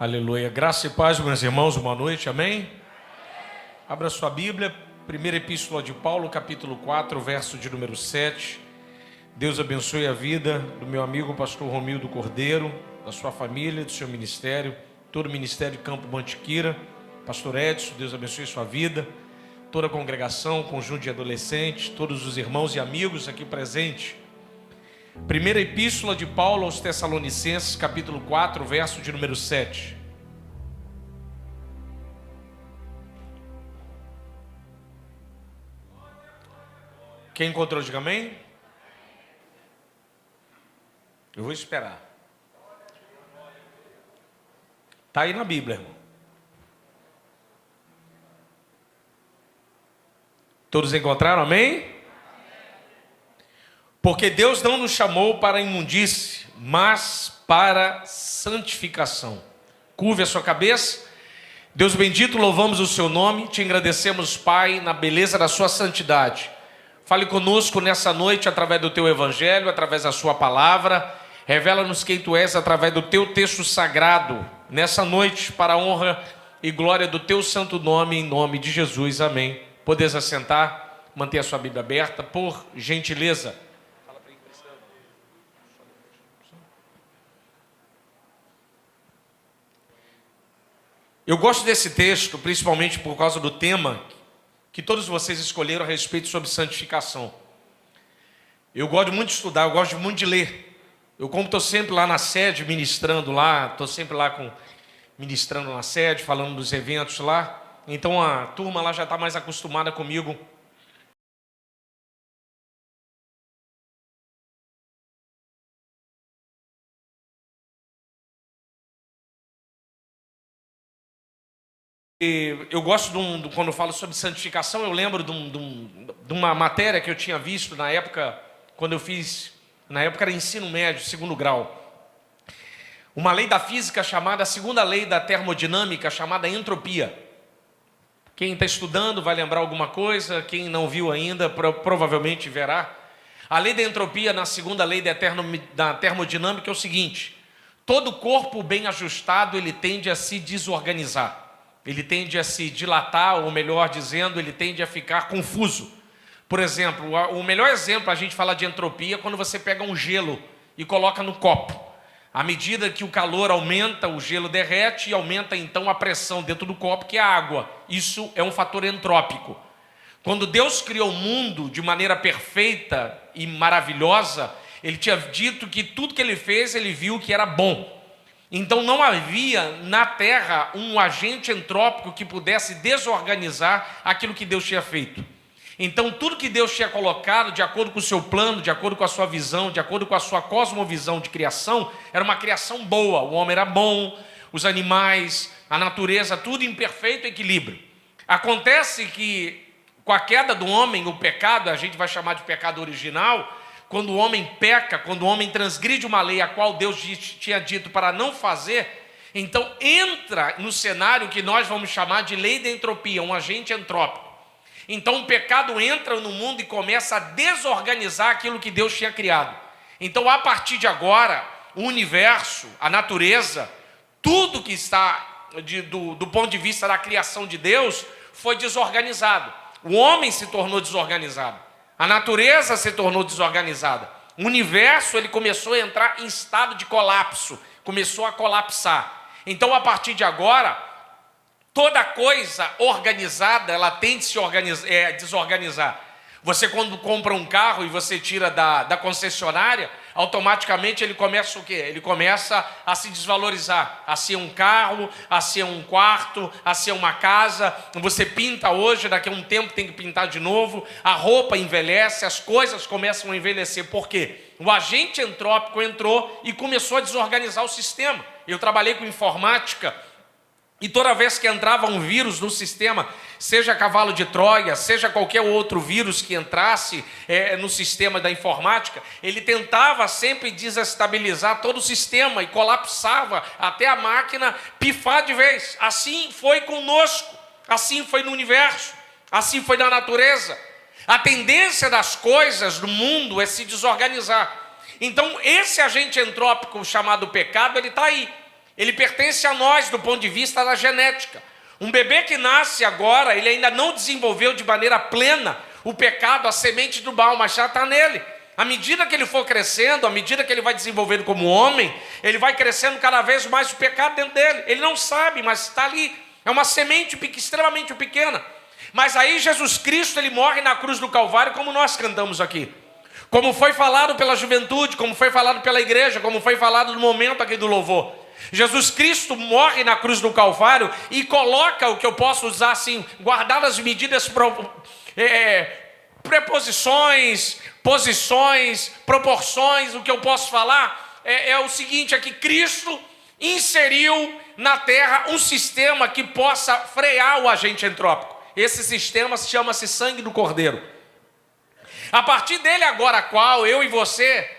Aleluia. Graça e paz, meus irmãos, boa noite, amém? Abra sua Bíblia, primeira epístola de Paulo, capítulo 4, verso de número 7. Deus abençoe a vida do meu amigo pastor Romildo Cordeiro, da sua família, do seu ministério, todo o ministério de Campo Mantiqueira. Pastor Edson, Deus abençoe sua vida, toda a congregação, conjunto de adolescentes, todos os irmãos e amigos aqui presentes. Primeira epístola de Paulo aos Tessalonicenses, capítulo 4, verso de número 7. Quem encontrou, diga amém. Eu vou esperar. Está aí na Bíblia, irmão. Todos encontraram, amém? Porque Deus não nos chamou para a imundície, mas para santificação. Curve a sua cabeça. Deus bendito, louvamos o seu nome, te agradecemos, Pai, na beleza da sua santidade. Fale conosco nessa noite através do teu evangelho, através da sua palavra. Revela-nos quem tu és através do teu texto sagrado, nessa noite, para a honra e glória do teu santo nome, em nome de Jesus, amém. Podes assentar, manter a sua Bíblia aberta, por gentileza. Eu gosto desse texto, principalmente por causa do tema que todos vocês escolheram a respeito sobre santificação. Eu gosto muito de estudar, eu gosto muito de ler. Eu, como estou sempre lá na sede, ministrando lá, estou sempre lá ministrando na sede, falando dos eventos lá. Então a turma lá já está mais acostumada comigo. Eu gosto quando eu falo sobre santificação, eu lembro de uma matéria que eu tinha visto na época, quando eu fiz, na época era ensino médio, segundo grau. Uma lei da física chamada, a segunda lei da termodinâmica, chamada entropia. Quem está estudando vai lembrar alguma coisa, quem não viu ainda provavelmente verá. A lei da entropia, na segunda lei da termodinâmica, é o seguinte: todo corpo bem ajustado, ele tende a se desorganizar. Ele tende a se dilatar, ou melhor dizendo, ele tende a ficar confuso. Por exemplo, o melhor exemplo a gente fala de entropia é quando você pega um gelo e coloca no copo. À medida que o calor aumenta, o gelo derrete e aumenta então a pressão dentro do copo, que é a água. Isso é um fator entrópico. Quando Deus criou o mundo de maneira perfeita e maravilhosa, Ele tinha dito que tudo que Ele fez, Ele viu que era bom. Então não havia na Terra um agente entrópico que pudesse desorganizar aquilo que Deus tinha feito. Então tudo que Deus tinha colocado, de acordo com o seu plano, de acordo com a sua visão, de acordo com a sua cosmovisão de criação, era uma criação boa. O homem era bom, os animais, a natureza, tudo em perfeito equilíbrio. Acontece que com a queda do homem, o pecado, a gente vai chamar de pecado original, quando o homem peca, quando o homem transgride uma lei a qual Deus tinha dito para não fazer, então entra no cenário que nós vamos chamar de lei da entropia, um agente entrópico. Então o pecado entra no mundo e começa a desorganizar aquilo que Deus tinha criado. Então a partir de agora, o universo, a natureza, tudo que está do ponto de vista da criação de Deus foi desorganizado. O homem se tornou desorganizado. A natureza se tornou desorganizada. O universo ele começou a entrar em estado de colapso. Começou a colapsar. Então, a partir de agora, toda coisa organizada, ela tende a se desorganizar. Você, quando compra um carro e você tira da concessionária, automaticamente ele começa o quê? Ele começa a se desvalorizar, a ser um carro, a ser um quarto, a ser uma casa. Você pinta hoje, daqui a um tempo tem que pintar de novo. A roupa envelhece, as coisas começam a envelhecer. Por quê? O agente entrópico entrou e começou a desorganizar o sistema. Eu trabalhei com informática. E toda vez que entrava um vírus no sistema, seja cavalo de Troia, seja qualquer outro vírus que entrasse no sistema da informática, ele tentava sempre desestabilizar todo o sistema e colapsava até a máquina pifar de vez. Assim foi conosco, assim foi no universo, assim foi na natureza. A tendência das coisas do mundo é se desorganizar. Então esse agente entrópico chamado pecado, ele está aí. Ele pertence a nós do ponto de vista da genética. Um bebê que nasce agora, ele ainda não desenvolveu de maneira plena o pecado, a semente do mal, mas já está nele. À medida que ele for crescendo, à medida que ele vai desenvolvendo como homem, ele vai crescendo cada vez mais o pecado dentro dele. Ele não sabe, mas está ali. É uma semente extremamente pequena. Mas aí Jesus Cristo, ele morre na cruz do Calvário, como nós cantamos aqui. Como foi falado pela juventude, como foi falado pela igreja, como foi falado no momento aqui do louvor. Jesus Cristo morre na cruz do Calvário e coloca o que eu posso usar assim, guardar as medidas, preposições, posições, proporções. O que eu posso falar é o seguinte, é que Cristo inseriu na terra um sistema que possa frear o agente entrópico. Esse sistema chama-se sangue do Cordeiro. A partir dele agora, a qual eu e você,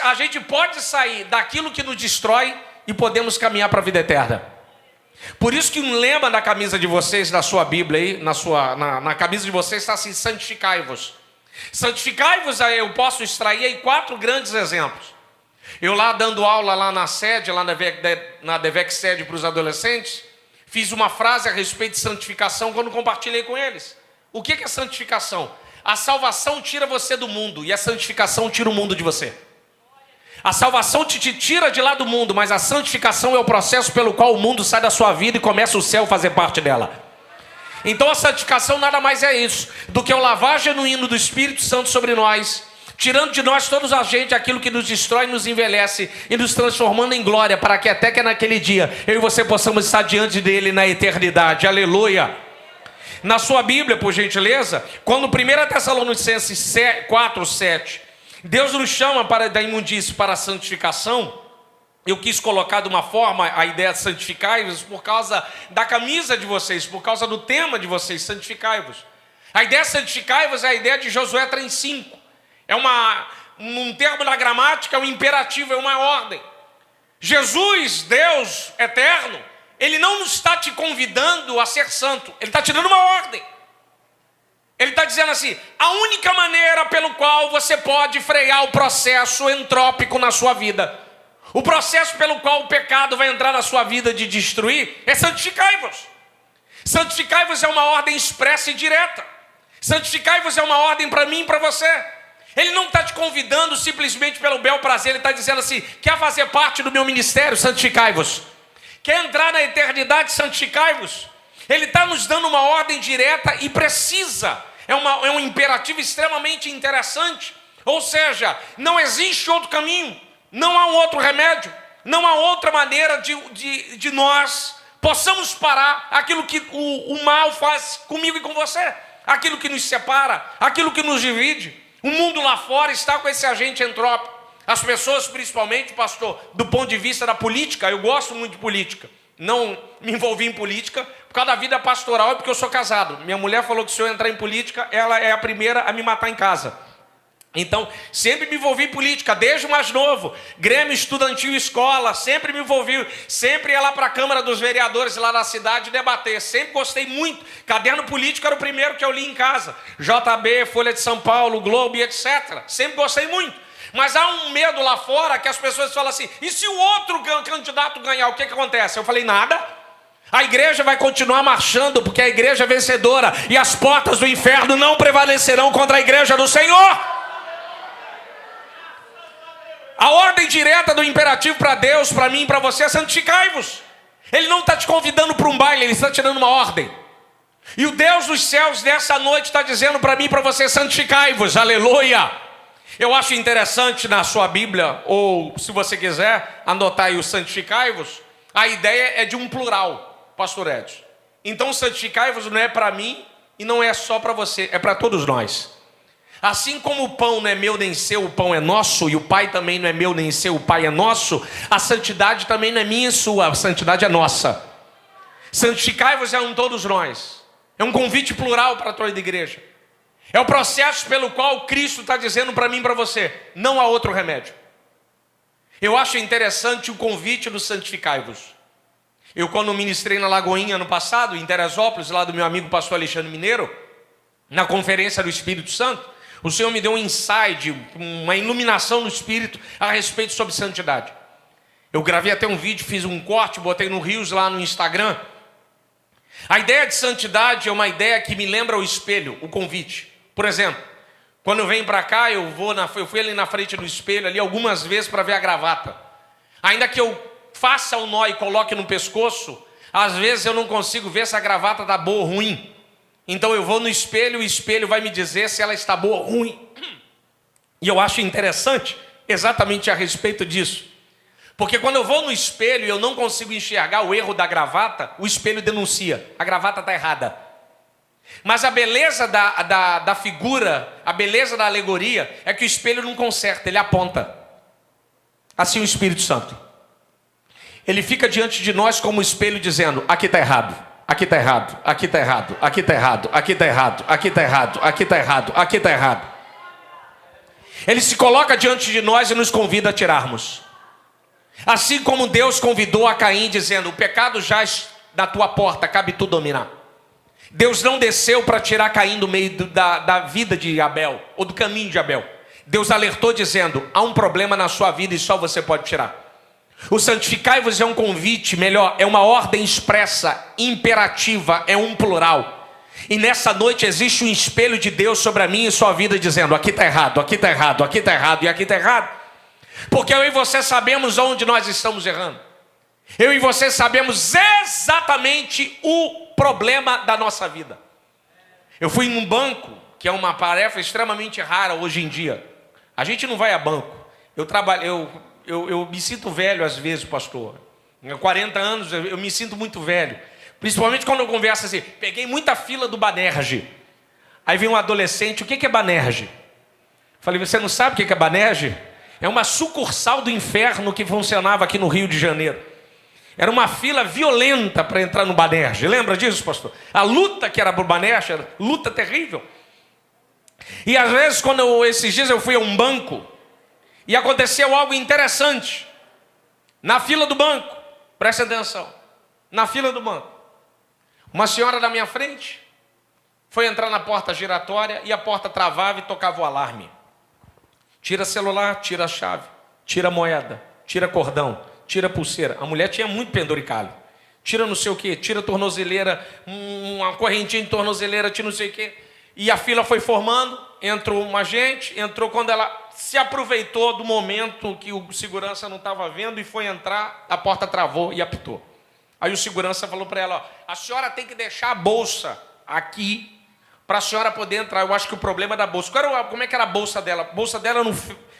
a gente pode sair daquilo que nos destrói e podemos caminhar para a vida eterna. Por isso que um lema da camisa de vocês, na sua Bíblia aí, na camisa de vocês está assim, santificai-vos. Santificai-vos, eu posso extrair aí 4 grandes exemplos. Eu lá dando aula lá na sede, lá na DEVEC sede para os adolescentes, fiz uma frase a respeito de santificação quando compartilhei com eles. O que é santificação? A salvação tira você do mundo e a santificação tira o mundo de você. A salvação te tira de lá do mundo, mas a santificação é o processo pelo qual o mundo sai da sua vida e começa o céu a fazer parte dela. Então a santificação nada mais é isso do que o lavar genuíno do Espírito Santo sobre nós, tirando de nós todos os agentes, aquilo que nos destrói, nos envelhece e nos transformando em glória, para que até que naquele dia eu e você possamos estar diante dele na eternidade. Aleluia! Na sua Bíblia, por gentileza, quando 1 Tessalonicenses 4:7, Deus nos chama da imundície para a santificação. Eu quis colocar de uma forma a ideia de santificai-vos por causa da camisa de vocês, por causa do tema de vocês, santificai-vos. A ideia de santificai-vos é a ideia de Josué 3:5. É um termo da gramática, é um imperativo, é uma ordem. Jesus, Deus eterno, Ele não está te convidando a ser santo, Ele está te dando uma ordem. Ele está dizendo assim, a única maneira pelo qual você pode frear o processo entrópico na sua vida, o processo pelo qual o pecado vai entrar na sua vida de destruir, é santificai-vos. Santificai-vos é uma ordem expressa e direta. Santificai-vos é uma ordem para mim e para você. Ele não está te convidando simplesmente pelo bel prazer, ele está dizendo assim, quer fazer parte do meu ministério? Santificai-vos. Quer entrar na eternidade? Santificai-vos. Ele está nos dando uma ordem direta e precisa. É um imperativo extremamente interessante. Ou seja, não existe outro caminho, não há um outro remédio, não há outra maneira de nós possamos parar aquilo que o mal faz comigo e com você, aquilo que nos separa, aquilo que nos divide. O mundo lá fora está com esse agente entrópico. As pessoas, principalmente, pastor, do ponto de vista da política, eu gosto muito de política. Não me envolvi em política por causa da vida pastoral e porque eu sou casado. Minha mulher falou que se eu entrar em política, ela é a primeira a me matar em casa. Então, sempre me envolvi em política, desde o mais novo. Grêmio estudantil, escola, sempre me envolvi. Sempre ia lá para a Câmara dos Vereadores, lá na cidade, debater. Sempre gostei muito. Caderno político era o primeiro que eu li em casa. JB, Folha de São Paulo, Globo e etc. Sempre gostei muito. Mas há um medo lá fora que as pessoas falam assim, e se o outro candidato ganhar, o que acontece? Eu falei, nada. A igreja vai continuar marchando, porque a igreja é vencedora, e as portas do inferno não prevalecerão contra a igreja do Senhor. A ordem direta do imperativo para Deus, para mim e para você é santificai-vos. Ele não está te convidando para um baile, ele está te dando uma ordem. E o Deus dos céus nessa noite está dizendo para mim e para você, santificai-vos, aleluia. Eu acho interessante na sua Bíblia, ou se você quiser anotar aí o santificai-vos, a ideia é de um plural, pastor Edson. Então santificai-vos não é para mim e não é só para você, é para todos nós. Assim como o pão não é meu nem seu, o pão é nosso, e o Pai também não é meu nem seu, o Pai é nosso, a santidade também não é minha e sua, a santidade é nossa. Santificai-vos é um todos nós. É um convite plural para toda a igreja. É o processo pelo qual Cristo está dizendo para mim e para você, não há outro remédio. Eu acho interessante o convite do santificai-vos. Eu quando ministrei na Lagoinha ano passado, em Teresópolis, lá do meu amigo pastor Alexandre Mineiro, na conferência do Espírito Santo, o Senhor me deu um insight, uma iluminação no Espírito a respeito sobre santidade. Eu gravei até um vídeo, fiz um corte, botei no Reels lá no Instagram. A ideia de santidade é uma ideia que me lembra o espelho, o convite. Por exemplo, quando eu venho para cá, eu fui ali na frente do espelho ali algumas vezes para ver a gravata. Ainda que eu faça o nó e coloque no pescoço, às vezes eu não consigo ver se a gravata está boa ou ruim. Então eu vou no espelho e o espelho vai me dizer se ela está boa ou ruim. E eu acho interessante exatamente a respeito disso. Porque quando eu vou no espelho e eu não consigo enxergar o erro da gravata, o espelho denuncia, a gravata está errada. Mas a beleza da figura, a beleza da alegoria, é que o espelho não conserta, ele aponta. Assim o Espírito Santo. Ele fica diante de nós como espelho dizendo, aqui está errado, aqui está errado, aqui está errado, aqui está errado, aqui está errado, aqui está errado, aqui está errado, aqui está errado. Ele se coloca diante de nós e nos convida a tirarmos. Assim como Deus convidou a Caim dizendo, o pecado jaz na tua porta, cabe tu dominar. Deus não desceu para tirar Caim do meio da vida de Abel, ou do caminho de Abel. Deus alertou dizendo, há um problema na sua vida e só você pode tirar. O santificai-vos é um convite, melhor, é uma ordem expressa, imperativa, é um plural. E nessa noite existe um espelho de Deus sobre a minha e sua vida dizendo, aqui está errado, aqui está errado, aqui está errado e aqui está errado. Porque eu e você sabemos onde nós estamos errando. Eu e você sabemos exatamente o problema da nossa vida. Eu fui num banco, que é uma tarefa extremamente rara hoje em dia. A gente não vai a banco. Eu me sinto velho às vezes, pastor. Há 40 anos eu me sinto muito velho. Principalmente quando eu converso assim, peguei muita fila do Banerje. Aí vem um adolescente, o que é Banerje? Falei, você não sabe o que é Banerje? É uma sucursal do inferno que funcionava aqui no Rio de Janeiro. Era uma fila violenta para entrar no Banerje. Lembra disso, pastor? A luta que era para o Banerje, era luta terrível. E às vezes, esses dias eu fui a um banco, e aconteceu algo interessante. Na fila do banco, presta atenção. Na fila do banco, uma senhora da minha frente foi entrar na porta giratória e a porta travava e tocava o alarme. Tira celular, tira a chave, tira a moeda, tira cordão, tira a pulseira. A mulher tinha muito penduricalho. Tira não sei o quê, tira a tornozeleira, uma correntinha de tornozeleira, tira não sei o quê. E a fila foi formando, entrou uma gente, entrou quando ela se aproveitou do momento que o segurança não estava vendo e foi entrar, a porta travou e apitou. Aí o segurança falou para ela, ó, a senhora tem que deixar a bolsa aqui, para a senhora poder entrar. Eu acho que o problema é da bolsa. Como é que era a bolsa dela? A bolsa dela,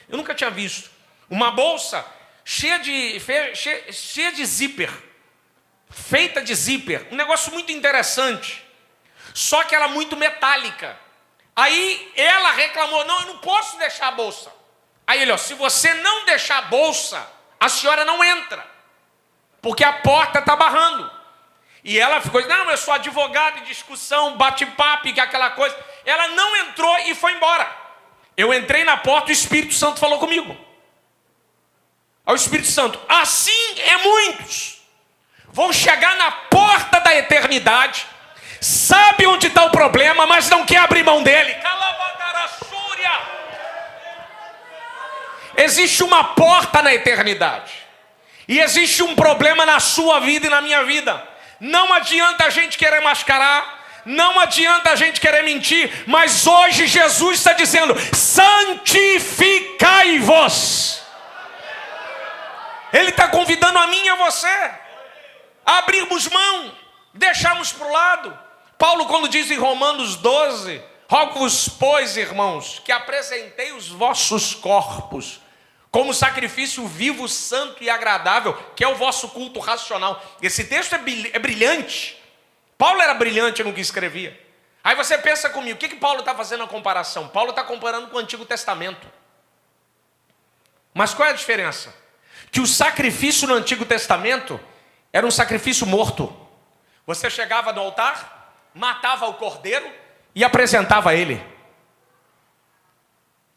eu nunca tinha visto. Uma bolsa cheia de zíper. Feita de zíper. Um negócio muito interessante. Só que ela muito metálica. Aí ela reclamou, não, eu não posso deixar a bolsa. Aí ele, ó, se você não deixar a bolsa, a senhora não entra. Porque a porta está barrando. E ela ficou, não, eu sou advogado em discussão, bate-papo, que aquela coisa. Ela não entrou e foi embora. Eu entrei na porta e o Espírito Santo falou comigo. Aí o Espírito Santo, assim é muitos. Vão chegar na porta da eternidade, sabe onde está o problema, mas não quer abrir mão dele. Existe uma porta na eternidade. E existe um problema na sua vida e na minha vida. Não adianta a gente querer mascarar, não adianta a gente querer mentir, mas hoje Jesus está dizendo, santificai-vos. Ele está convidando a mim e a você a abrirmos mão, deixarmos para o lado. Paulo, quando diz em Romanos 12, rogo-vos, pois, irmãos, que apresentei os vossos corpos como sacrifício vivo, santo e agradável, que é o vosso culto racional. Esse texto é brilhante. Paulo era brilhante no que escrevia. Aí você pensa comigo, o que Paulo está fazendo a comparação? Paulo está comparando com o Antigo Testamento. Mas qual é a diferença? Que o sacrifício no Antigo Testamento era um sacrifício morto. Você chegava no altar, matava o cordeiro e apresentava ele.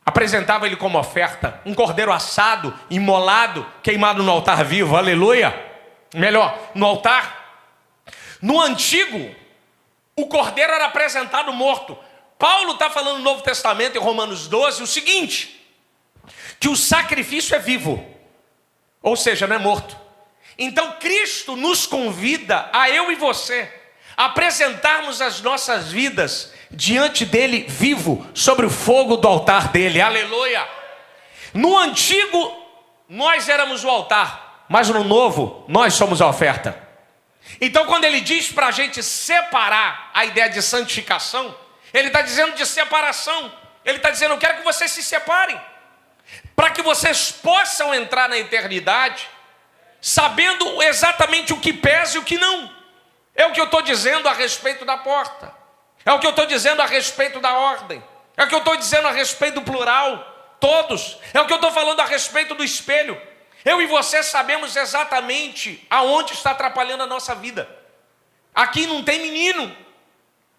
Apresentava ele como oferta, um cordeiro assado, imolado, queimado no altar vivo, aleluia. Melhor, no altar. No antigo, o cordeiro era apresentado morto. Paulo está falando no Novo Testamento, em Romanos 12, o seguinte, que o sacrifício é vivo. Ou seja, não é morto. Então Cristo nos convida, a eu e você, a apresentarmos as nossas vidas diante dele vivo, sobre o fogo do altar dele. Aleluia! No antigo, nós éramos o altar, mas no novo, nós somos a oferta. Então quando ele diz para a gente separar a ideia de santificação, ele está dizendo de separação. Ele está dizendo, eu quero que vocês se separem, para que vocês possam entrar na eternidade, sabendo exatamente o que pesa e o que não. É o que eu estou dizendo a respeito da porta. É o que eu estou dizendo a respeito da ordem. É o que eu estou dizendo a respeito do plural, todos. É o que eu estou falando a respeito do espelho. Eu e você sabemos exatamente aonde está atrapalhando a nossa vida. Aqui não tem menino.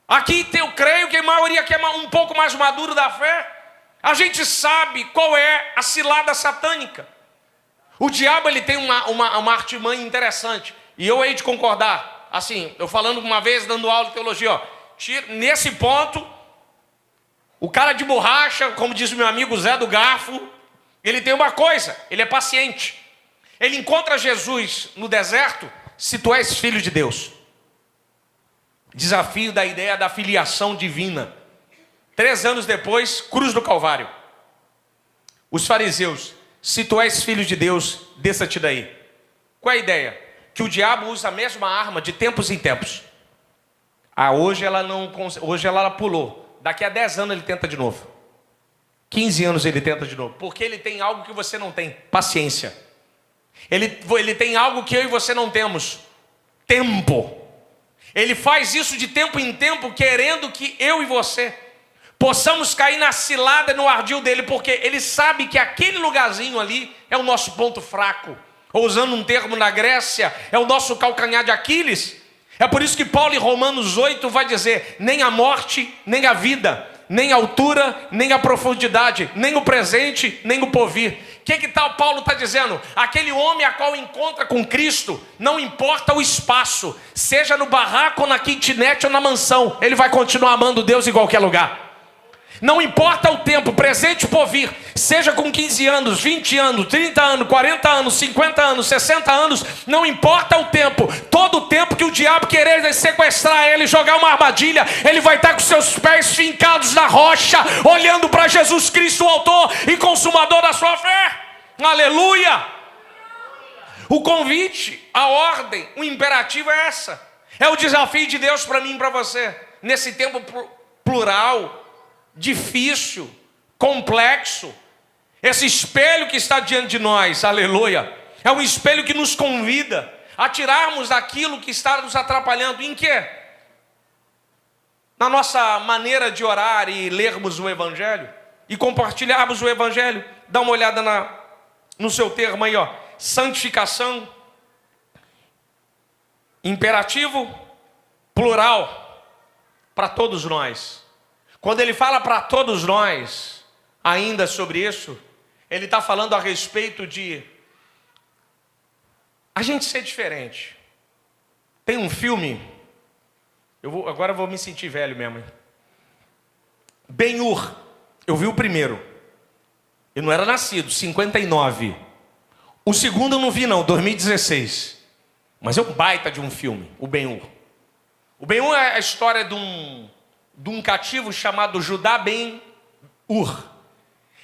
Aqui eu creio que a maioria aqui é um pouco mais maduro da fé. A gente sabe qual é a cilada satânica. O diabo ele tem uma artimanha interessante. E eu hei de concordar. Assim, eu falando uma vez, dando aula de teologia, ó. Nesse ponto, o cara de borracha, como diz o meu amigo Zé do Garfo, ele tem uma coisa, ele é paciente. Ele encontra Jesus no deserto, se tu és filho de Deus. Desafio da ideia da filiação divina. 3 anos depois, cruz do Calvário. Os fariseus, se tu és filho de Deus, desça-te daí. Qual é a ideia? Que o diabo usa a mesma arma de tempos em tempos. Hoje ela pulou. Daqui a 10 anos ele tenta de novo. 15 anos ele tenta de novo. Porque ele tem algo que você não tem. Paciência. Ele tem algo que eu e você não temos. Tempo. Ele faz isso de tempo em tempo, querendo que eu e você possamos cair na cilada, no ardil dele. Porque ele sabe que aquele lugarzinho ali é o nosso ponto fraco. Ou usando um termo na Grécia, é o nosso calcanhar de Aquiles. É por isso que Paulo em Romanos 8 vai dizer, nem a morte, nem a vida, nem a altura, nem a profundidade, nem o presente, nem o porvir. O que tal Paulo está dizendo? Aquele homem a qual encontra com Cristo, não importa o espaço, seja no barraco, na kitnet ou na mansão, ele vai continuar amando Deus em qualquer lugar. Não importa o tempo, presente ou porvir, seja com 15 anos, 20 anos, 30 anos, 40 anos, 50 anos, 60 anos, não importa o tempo, todo o tempo que o diabo querer sequestrar ele, jogar uma armadilha, ele vai estar com seus pés fincados na rocha, olhando para Jesus Cristo, o autor e consumador da sua fé. Aleluia! O convite, a ordem, o imperativo é essa. É o desafio de Deus para mim e para você, nesse tempo plural, difícil, complexo. Esse espelho que está diante de nós, aleluia, é um espelho que nos convida a tirarmos aquilo que está nos atrapalhando. Em quê? Na nossa maneira de orar e lermos o Evangelho e compartilharmos o Evangelho. Dá uma olhada no seu termo aí, ó. Santificação, imperativo, plural, para todos nós. Quando ele fala para todos nós, ainda sobre isso, ele está falando a respeito de a gente ser diferente. Tem um filme, agora eu vou me sentir velho mesmo. Ben-Hur, eu vi o primeiro. Eu não era nascido, 59. O segundo eu não vi não, 2016. Mas é um baita de um filme, o Ben-Hur. O Ben-Hur é a história de um cativo chamado Judá Ben-Hur.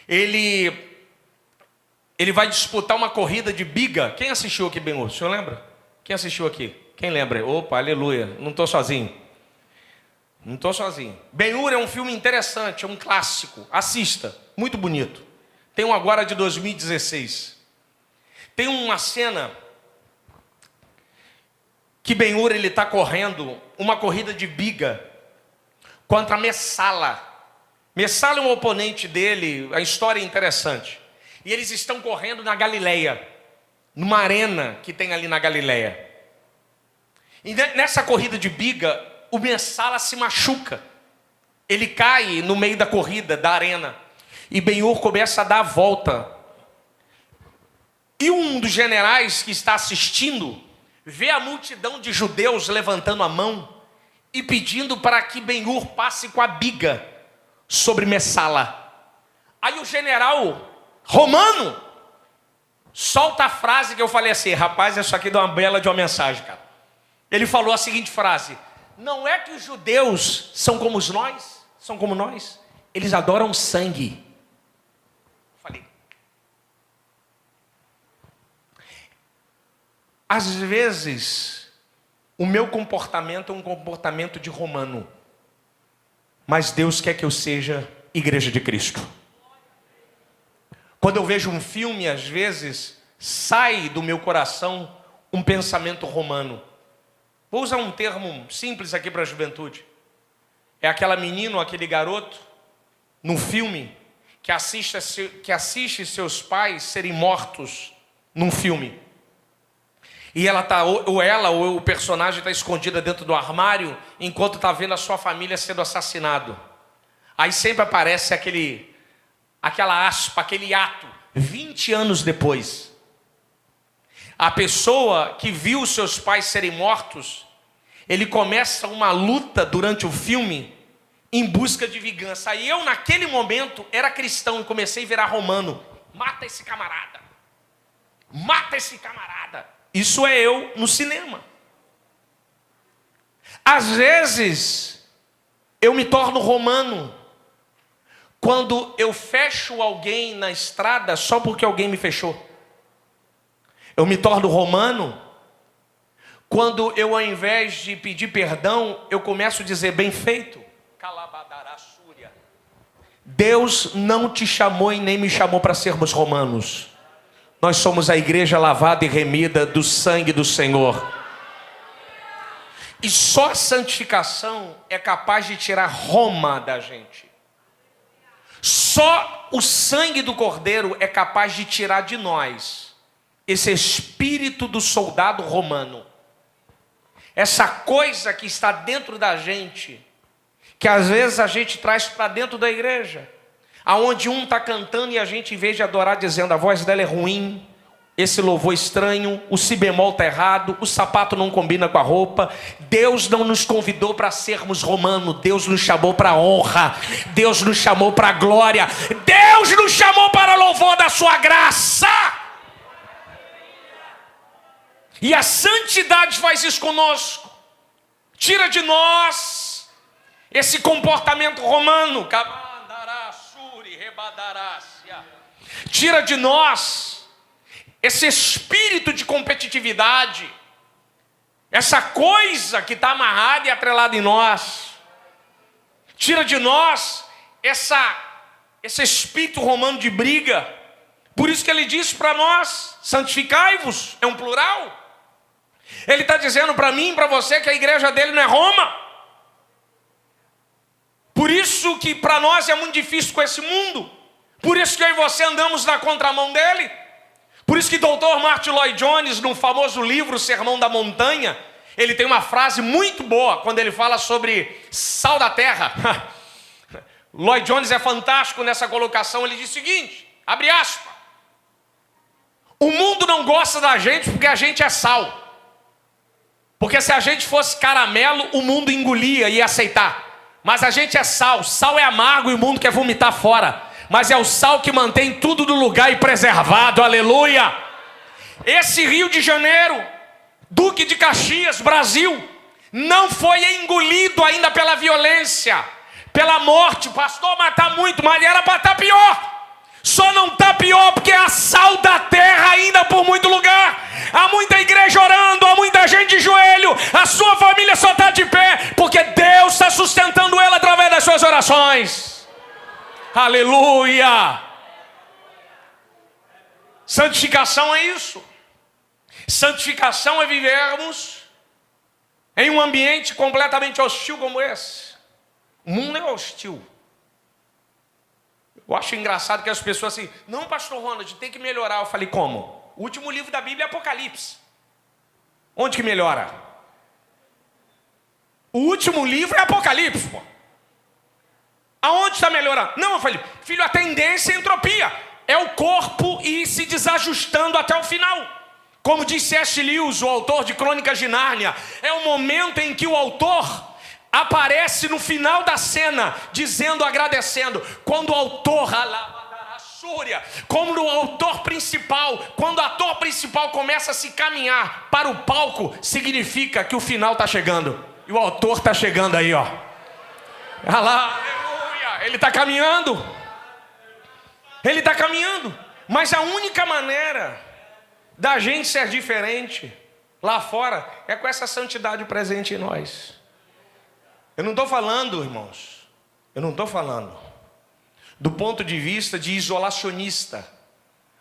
Ele vai disputar uma corrida de biga. Quem assistiu aqui Ben-Hur? O senhor lembra? Quem assistiu aqui? Quem lembra? Opa, aleluia. Não estou sozinho. Não estou sozinho. Ben-Hur é um filme interessante, é um clássico. Assista, muito bonito. Tem um agora de 2016. Tem uma cena que Ben-Hur ele está correndo uma corrida de biga contra Messala. Messala é um oponente dele, a história é interessante. E eles estão correndo na Galileia, numa arena que tem ali na Galileia. E nessa corrida de biga, o Messala se machuca. Ele cai no meio da corrida, da arena. E Ben-Hur começa a dar a volta. E um dos generais que está assistindo, vê a multidão de judeus levantando a mão e pedindo para que Ben-Hur passe com a biga sobre Messala. Aí o general romano Solta a frase que eu falei assim, rapaz, isso aqui dá uma bela de uma mensagem, cara. Ele falou a seguinte frase: não é que os judeus são como nós, eles adoram sangue. Falei, às vezes o meu comportamento é um comportamento de romano, mas Deus quer que eu seja igreja de Cristo. Quando eu vejo um filme, às vezes, sai do meu coração um pensamento romano. Vou usar um termo simples aqui para a juventude. É aquela menina ou aquele garoto, num filme, que assiste seus pais serem mortos num filme. E ela ou o personagem está escondida dentro do armário, enquanto está vendo a sua família sendo assassinado. Aí sempre aparece aquela aspa, aquele ato, 20 anos depois. A pessoa que viu os seus pais serem mortos, ele começa uma luta durante o filme em busca de vingança. Aí eu, naquele momento, era cristão e comecei a virar romano. Mata esse camarada. Mata esse camarada. Isso é eu no cinema. Às vezes, eu me torno romano quando eu fecho alguém na estrada só porque alguém me fechou. Eu me torno romano quando eu, ao invés de pedir perdão, eu começo a dizer bem feito. Deus não te chamou e nem me chamou para sermos romanos. Nós somos a igreja lavada e remida do sangue do Senhor. E só a santificação é capaz de tirar Roma da gente. Só o sangue do Cordeiro é capaz de tirar de nós esse espírito do soldado romano. Essa coisa que está dentro da gente, que às vezes a gente traz para dentro da igreja, aonde um está cantando e a gente, em vez de adorar, dizendo a voz dela é ruim, esse louvor estranho, o si bemol está errado, o sapato não combina com a roupa. Deus não nos convidou para sermos romanos, Deus nos chamou para a honra, Deus nos chamou para a glória, Deus nos chamou para louvor da sua graça. E a santidade faz isso conosco, tira de nós esse comportamento romano, tira de nós esse espírito de competitividade, essa coisa que está amarrada e atrelada em nós, tira de nós esse espírito romano de briga. Por isso que ele diz para nós, santificai-vos, é um plural. Ele está dizendo para mim e para você que a igreja dele não é Roma. Por isso que para nós é muito difícil com esse mundo. Por isso que eu e você andamos na contramão dele. Por isso que Dr. Martin Lloyd Jones, no famoso livro Sermão da Montanha, ele tem uma frase muito boa quando ele fala sobre sal da terra. Lloyd Jones é fantástico nessa colocação. Ele diz o seguinte, abre aspas: o mundo não gosta da gente porque a gente é sal. Porque se a gente fosse caramelo, o mundo engolia e ia aceitar. Mas a gente é sal. Sal é amargo e o mundo quer vomitar fora. Mas é o sal que mantém tudo no lugar e preservado, aleluia. Esse Rio de Janeiro, Duque de Caxias, Brasil, não foi engolido ainda pela violência, pela morte. Pastor, mas está muito, mas era para estar pior. Só não está pior porque é a sal da terra ainda por muito lugar. Há muita igreja orando, há muita gente de joelho, a sua família só está de pé porque Deus está sustentando ela através das suas orações. Aleluia! Santificação é isso. Santificação é vivermos em um ambiente completamente hostil como esse. O mundo é hostil. Eu acho engraçado que as pessoas assim, não, pastor Ronald, tem que melhorar. Eu falei, como? O último livro da Bíblia é Apocalipse. Onde que melhora? O último livro é Apocalipse, pô. Aonde está melhorando? Não, eu falei, filho, a tendência é entropia. É o corpo ir se desajustando até o final. Como disse C.S. Lewis, o autor de Crônicas de Nárnia, é o momento em que o autor aparece no final da cena, dizendo, agradecendo. Quando o autor como no autor principal. Quando o ator principal começa a se caminhar para o palco, significa que o final está chegando. E o autor está chegando aí, ó. Olha lá, aleluia. Ele está caminhando. Ele está caminhando. Mas a única maneira da gente ser diferente lá fora é com essa santidade presente em nós. Eu não estou falando, irmãos, eu não estou falando do ponto de vista de isolacionista.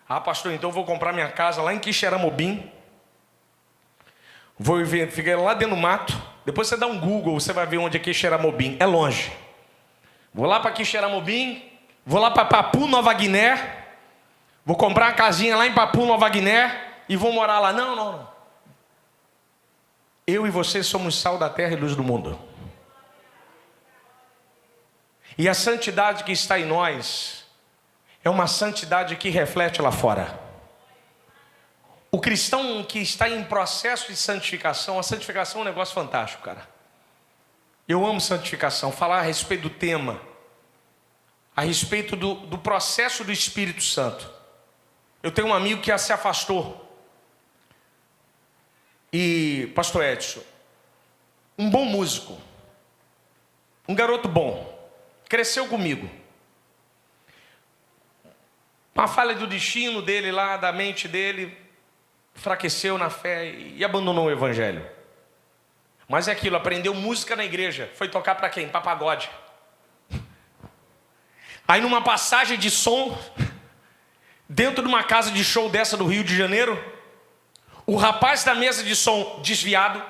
Ah, pastor, então eu vou comprar minha casa lá em Quixeramobim, vou ver, fica lá dentro do mato. Depois você dá um Google, você vai ver onde é Quixeramobim. É longe. Vou lá para Quixeramobim, vou lá para Papu Nova Guiné, vou comprar uma casinha lá em Papu Nova Guiné e vou morar lá. Não, não, não. Eu e você somos sal da terra e luz do mundo. E a santidade que está em nós é uma santidade que reflete lá fora. O cristão que está em processo de santificação, a santificação é um negócio fantástico, cara. Eu amo santificação, falar a respeito do tema, a respeito do processo do Espírito Santo. Eu tenho um amigo que se afastou. E, pastor Edson, um bom músico, um garoto bom, cresceu comigo. Uma falha do destino dele lá, da mente dele, enfraqueceu na fé e abandonou o evangelho. Mas é aquilo, aprendeu música na igreja, foi tocar para quem? Para pagode. Aí numa passagem de som, dentro de uma casa de show dessa do Rio de Janeiro, o rapaz da mesa de som desviado,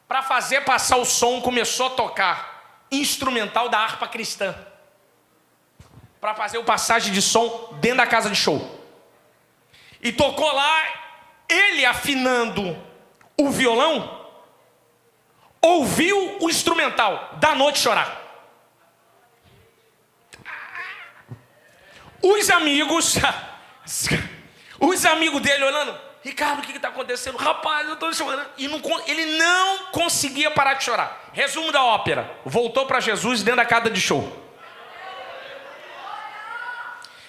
para fazer passar o som, começou a tocar instrumental da harpa cristã, para fazer o passagem de som dentro da casa de show. E tocou lá, ele afinando o violão, ouviu o instrumental, danou de chorar. Os amigos dele olhando, Ricardo, o que está acontecendo? Rapaz, eu estou chorando. E ele não conseguia parar de chorar. Resumo da ópera: voltou para Jesus dentro da casa de show.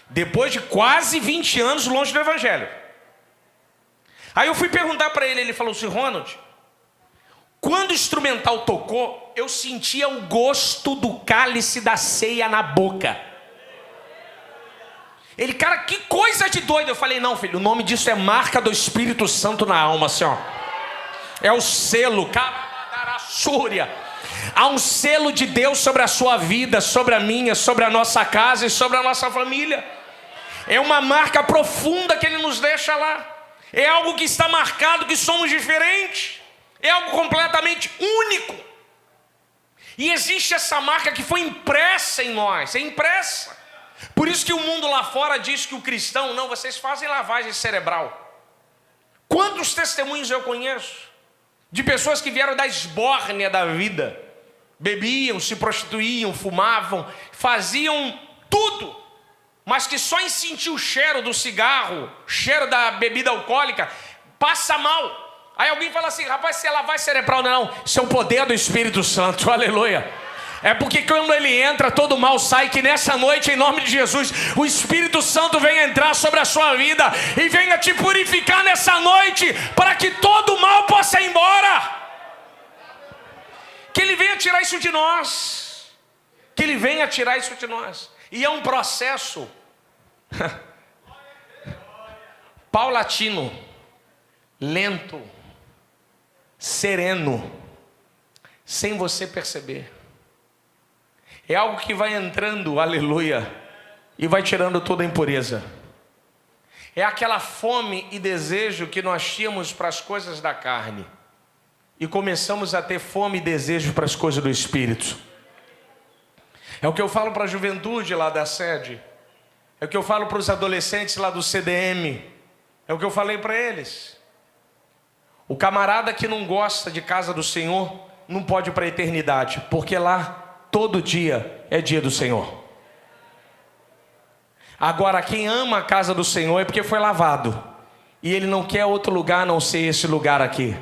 Depois de quase 20 anos longe do evangelho. Aí eu fui perguntar para ele, ele falou assim: Ronald, quando o instrumental tocou, eu sentia o gosto do cálice da ceia na boca. Ele, cara, que coisa de doido. Eu falei, não, filho, o nome disso é marca do Espírito Santo na alma, assim, ó. É o selo, há um selo de Deus sobre a sua vida, sobre a minha, sobre a nossa casa e sobre a nossa família. É uma marca profunda que Ele nos deixa lá. É algo que está marcado, que somos diferentes. É algo completamente único. E existe essa marca que foi impressa em nós, é impressa. Por isso que o mundo lá fora diz que o cristão, não, vocês fazem lavagem cerebral. Quantos testemunhos eu conheço de pessoas que vieram da esbórnia da vida, bebiam, se prostituíam, fumavam, faziam tudo, mas que só em sentir o cheiro do cigarro, cheiro da bebida alcoólica, passa mal. Aí alguém fala assim, rapaz, se é lavagem cerebral, não, isso é o poder do Espírito Santo, aleluia. É porque quando ele entra, todo mal sai. Que nessa noite, em nome de Jesus, o Espírito Santo venha entrar sobre a sua vida e venha te purificar nessa noite, para que todo mal possa ir embora. Que Ele venha tirar isso de nós. Que Ele venha tirar isso de nós. E é um processo paulatino, lento, sereno, sem você perceber. É algo que vai entrando, aleluia, e vai tirando toda a impureza. É aquela fome e desejo que nós tínhamos para as coisas da carne, e começamos a ter fome e desejo para as coisas do Espírito. É o que eu falo para a juventude lá da sede, é o que eu falo para os adolescentes lá do CDM, é o que eu falei para eles. O camarada que não gosta de casa do Senhor não pode ir para a eternidade, porque lá todo dia é dia do Senhor. Agora, quem ama a casa do Senhor é porque foi lavado, e ele não quer outro lugar a não ser esse lugar aqui.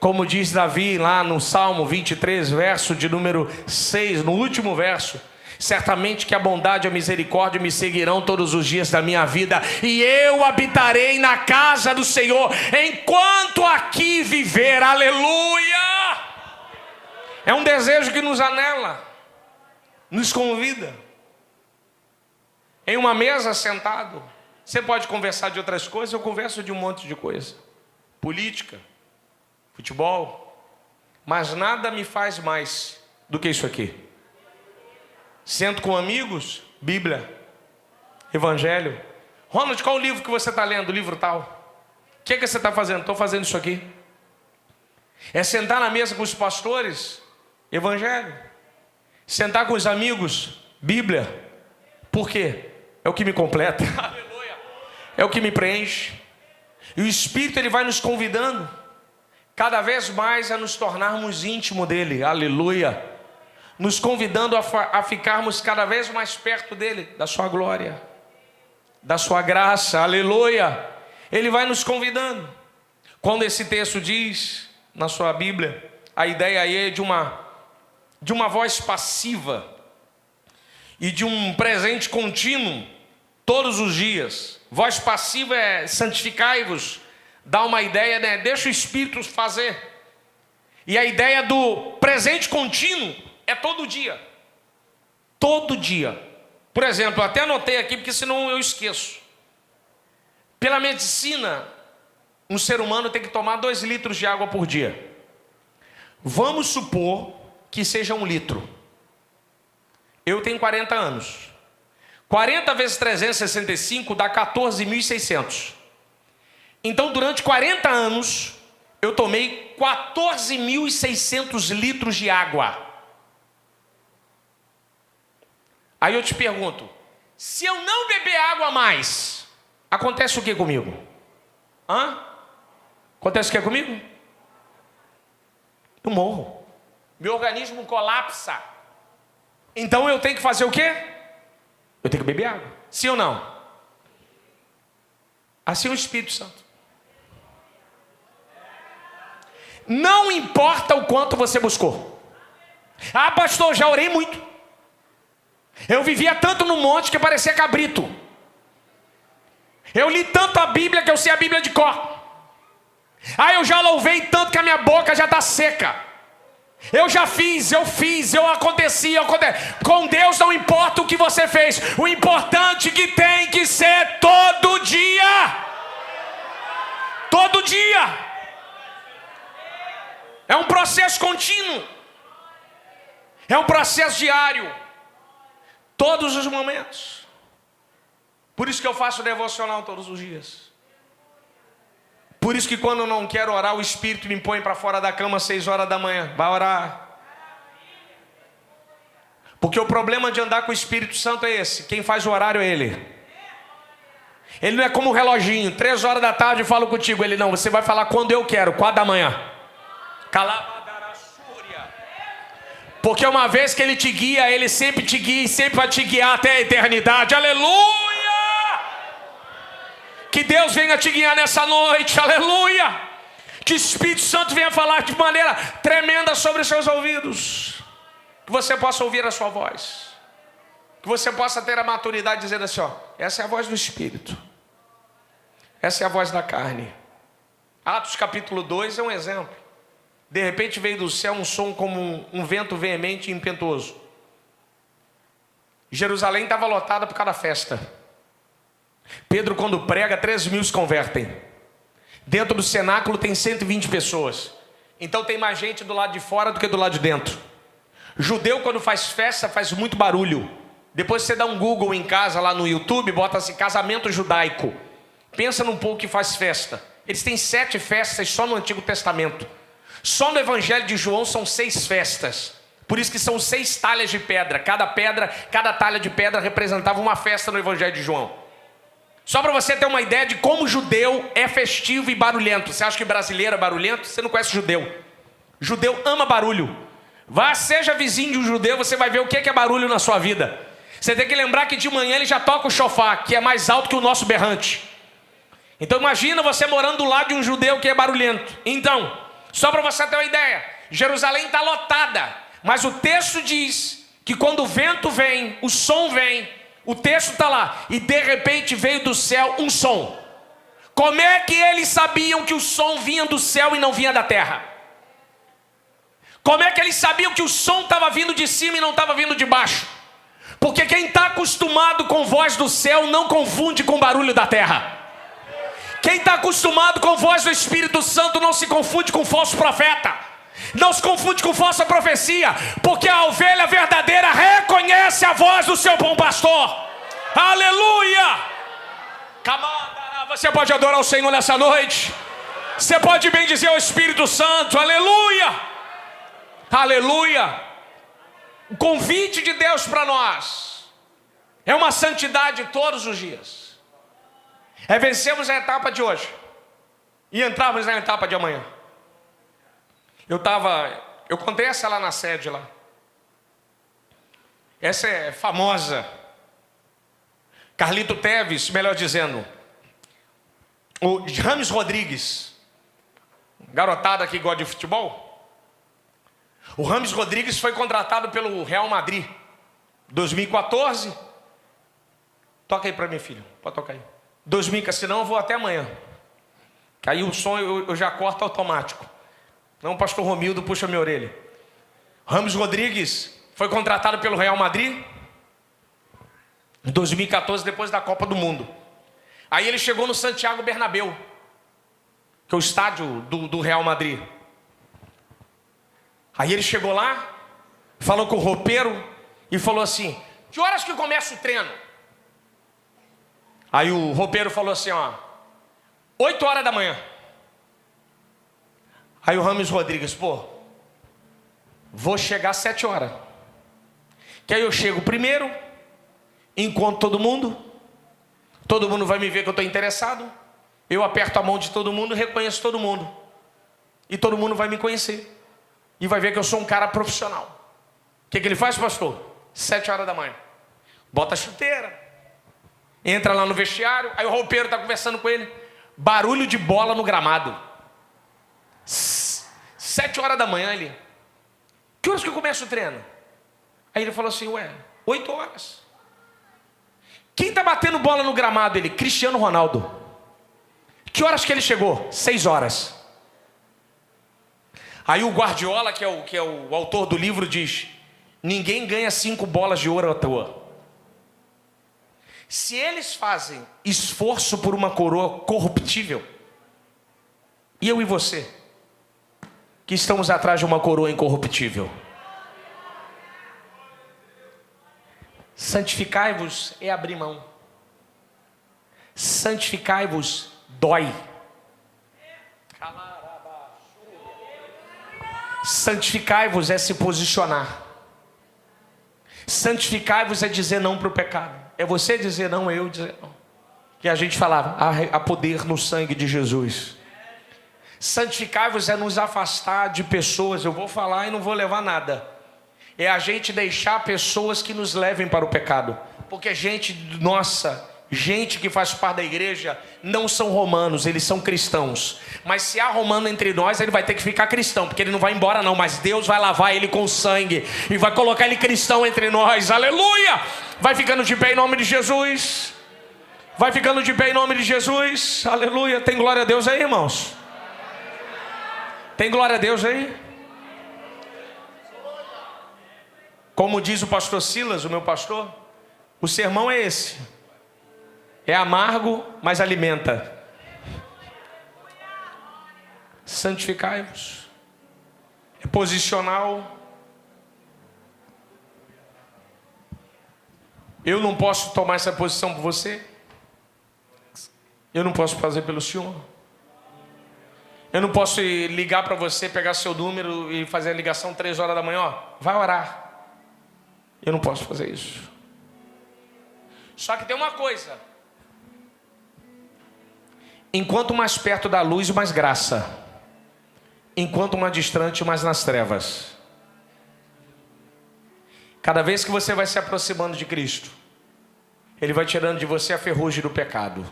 Como diz Davi lá no Salmo 23, verso de número 6, no último verso: Certamente que a bondade e a misericórdia me seguirão todos os dias da minha vida, e eu habitarei na casa do Senhor enquanto aqui viver. Aleluia! É um desejo que nos anela, nos convida. Em uma mesa sentado, você pode conversar de outras coisas, eu converso de um monte de coisa. Política, futebol, mas nada me faz mais do que isso aqui. Sento com amigos, Bíblia, Evangelho. Ronald, qual o livro que você está lendo? O livro tal. O que você está fazendo? Estou fazendo isso aqui. É sentar na mesa com os pastores, Evangelho. Sentar com os amigos, Bíblia. Por quê? É o que me completa. Aleluia. É o que me preenche. E o Espírito, ele vai nos convidando cada vez mais a nos tornarmos íntimos dele. Aleluia. Nos convidando a ficarmos cada vez mais perto dele, da sua glória, da sua graça. Aleluia. Ele vai nos convidando. Quando esse texto diz na sua Bíblia, a ideia aí é de uma voz passiva e de um presente contínuo todos os dias. Voz passiva é santificai-vos, dá uma ideia, né? Deixa o Espírito fazer. E a ideia do presente contínuo é todo dia. Todo dia. Por exemplo, eu até anotei aqui, porque senão eu esqueço. Pela medicina, um ser humano tem que tomar 2 litros de água por dia. Vamos supor que seja 1 litro. Eu tenho 40 anos. 40 vezes 365 dá 14.600. Então, durante 40 anos, eu tomei 14.600 litros de água. Aí eu te pergunto, se eu não beber água mais, acontece o que comigo? Acontece o que comigo? Eu morro. Meu organismo colapsa. Então eu tenho que fazer o quê? Eu tenho que beber água. Sim ou não? Assim é o Espírito Santo. Não importa o quanto você buscou. Ah, pastor, já orei muito. Eu vivia tanto no monte que parecia cabrito. Eu li tanto a Bíblia que eu sei a Bíblia de cor. Ah, eu já louvei tanto que a minha boca já está seca. Eu já fiz, eu aconteci. Com Deus não importa o que você fez. O importante é que tem que ser todo dia. Todo dia. É um processo contínuo. É um processo diário. Todos os momentos. Por isso que eu faço devocional todos os dias. Por isso que quando eu não quero orar, o Espírito me põe para fora da cama às 6 horas da manhã. Vai orar. Porque o problema de andar com o Espírito Santo é esse. Quem faz o horário é Ele. Ele não é como um reloginho. 3 horas da tarde eu falo contigo. Ele não, você vai falar quando eu quero, 4 da manhã. Porque uma vez que Ele te guia, Ele sempre te guia e sempre vai te guiar até a eternidade. Aleluia! Que Deus venha te guiar nessa noite. Aleluia! Que o Espírito Santo venha falar de maneira tremenda sobre os seus ouvidos. Que você possa ouvir a sua voz. Que você possa ter a maturidade de dizer assim, ó, essa é a voz do Espírito. Essa é a voz da carne. Atos capítulo 2 é um exemplo. De repente veio do céu um som como um vento veemente e impetuoso. Jerusalém estava lotada por causa da festa. Pedro, quando prega, 3.000 se convertem. Dentro do cenáculo tem 120 pessoas. Então tem mais gente do lado de fora do que do lado de dentro. Judeu, quando faz festa, faz muito barulho. Depois você dá um Google em casa, lá no YouTube, bota assim, casamento judaico. Pensa num povo que faz festa. Eles têm 7 festas só no Antigo Testamento. Só no Evangelho de João são 6 festas. Por isso que são 6 talhas de pedra. Cada talha de pedra representava uma festa no Evangelho de João. Só para você ter uma ideia de como judeu é festivo e barulhento. Você acha que brasileiro é barulhento? Você não conhece judeu. Judeu ama barulho. Vá, seja vizinho de um judeu, você vai ver o que é barulho na sua vida. Você tem que lembrar que de manhã ele já toca o shofar, que é mais alto que o nosso berrante. Então imagina você morando do lado de um judeu que é barulhento. Então, só para você ter uma ideia, Jerusalém está lotada. Mas o texto diz que que quando o vento vem, o som vem, o texto está lá, e de repente veio do céu um som. Como é que eles sabiam que o som vinha do céu e não vinha da terra? Como é que eles sabiam que o som estava vindo de cima e não estava vindo de baixo? Porque quem está acostumado com voz do céu não confunde com barulho da terra. Quem está acostumado com voz do Espírito Santo não se confunde com falso profeta. Não se confunde com falsa profecia. Porque a ovelha verdadeira reconhece a voz do seu bom pastor. Aleluia! Você pode adorar o Senhor nessa noite. Você pode bem dizer ao Espírito Santo, aleluia! Aleluia! O convite de Deus para nós é uma santidade todos os dias. É vencermos a etapa de hoje e entrarmos na etapa de amanhã. Eu contei essa lá na sede lá. Essa é famosa. Carlito Teves, melhor dizendo, o James Rodrigues, garotada que gosta de futebol. O James Rodrigues foi contratado pelo Real Madrid 2014. Toca aí para mim, filho. Pode tocar aí. 2014, senão eu vou até amanhã. Que aí o som eu já corto automático. Não, o pastor Romildo puxa minha orelha. James Rodrigues foi contratado pelo Real Madrid em 2014, depois da Copa do Mundo. Aí ele chegou no Santiago Bernabéu, que é o estádio do Real Madrid. Aí ele chegou lá, falou com o roupeiro e falou assim: que horas que começa o treino? Aí o roupeiro falou assim, 8 horas da manhã. Aí o James Rodrigues, vou chegar às 7 horas. Que aí eu chego primeiro, encontro todo mundo vai me ver que eu estou interessado, eu aperto a mão de todo mundo, reconheço todo mundo, e todo mundo vai me conhecer, e vai ver que eu sou um cara profissional. O que ele faz, pastor? 7 horas da manhã, bota a chuteira, entra lá no vestiário, aí o roupeiro está conversando com ele, barulho de bola no gramado. 7 horas da manhã, ele, que horas que eu começo o treino? Aí ele falou assim, 8 horas. Quem está batendo bola no gramado? Ele, Cristiano Ronaldo. Que horas que ele chegou? 6 horas. Aí o Guardiola, que é o autor do livro, diz: ninguém ganha 5 bolas de ouro à toa. Se eles fazem esforço por uma coroa corruptível, e eu e você, que estamos atrás de uma coroa incorruptível, santificai-vos é abrir mão. Santificai-vos dói. Santificai-vos é se posicionar. Santificai-vos é dizer não para o pecado. É você dizer não, eu dizer não. Que a gente falava, há poder no sangue de Jesus. Santificai-vos é nos afastar de pessoas. Eu vou falar e não vou levar nada. É a gente deixar pessoas que nos levem para o pecado. Porque gente que faz parte da igreja não são romanos, eles são cristãos. Mas se há romano entre nós, ele vai ter que ficar cristão, porque ele não vai embora não, mas Deus vai lavar ele com sangue e vai colocar ele cristão entre nós. Aleluia! Vai ficando de pé em nome de Jesus. Vai ficando de pé em nome de Jesus. Aleluia! Tem glória a Deus aí, irmãos? Tem glória a Deus aí? Como diz o pastor Silas, o meu pastor, o sermão é esse. É amargo, mas alimenta. Santificai-vos. É posicional. Eu não posso tomar essa posição por você. Eu não posso fazer pelo senhor. Eu não posso ligar para você, pegar seu número e fazer a ligação 3 horas da manhã. Vai orar. Eu não posso fazer isso. Só que tem uma coisa. Enquanto mais perto da luz, mais graça. Enquanto mais distante, mais nas trevas. Cada vez que você vai se aproximando de Cristo, Ele vai tirando de você a ferrugem do pecado.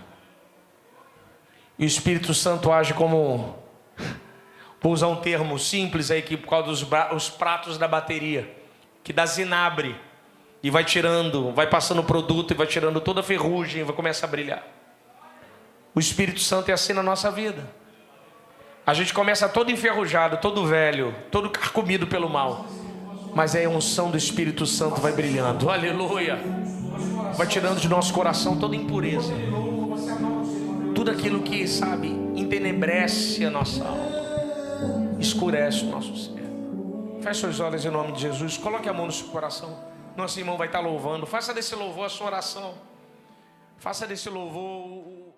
E o Espírito Santo age como, vou usar um termo simples aí, que por causa dos pratos da bateria, que dá zinabre e vai tirando, vai passando o produto e vai tirando toda a ferrugem e vai começar a brilhar. O Espírito Santo é assim na nossa vida. A gente começa todo enferrujado, todo velho, todo carcomido pelo mal, mas aí a unção do Espírito Santo vai brilhando, aleluia, vai tirando de nosso coração toda impureza, tudo aquilo que, sabe, entenebrece a nossa alma, escurece o nosso ser. Feche seus olhos em nome de Jesus, coloque a mão no seu coração. Nosso irmão vai estar louvando. Faça desse louvor a sua oração. Faça desse louvor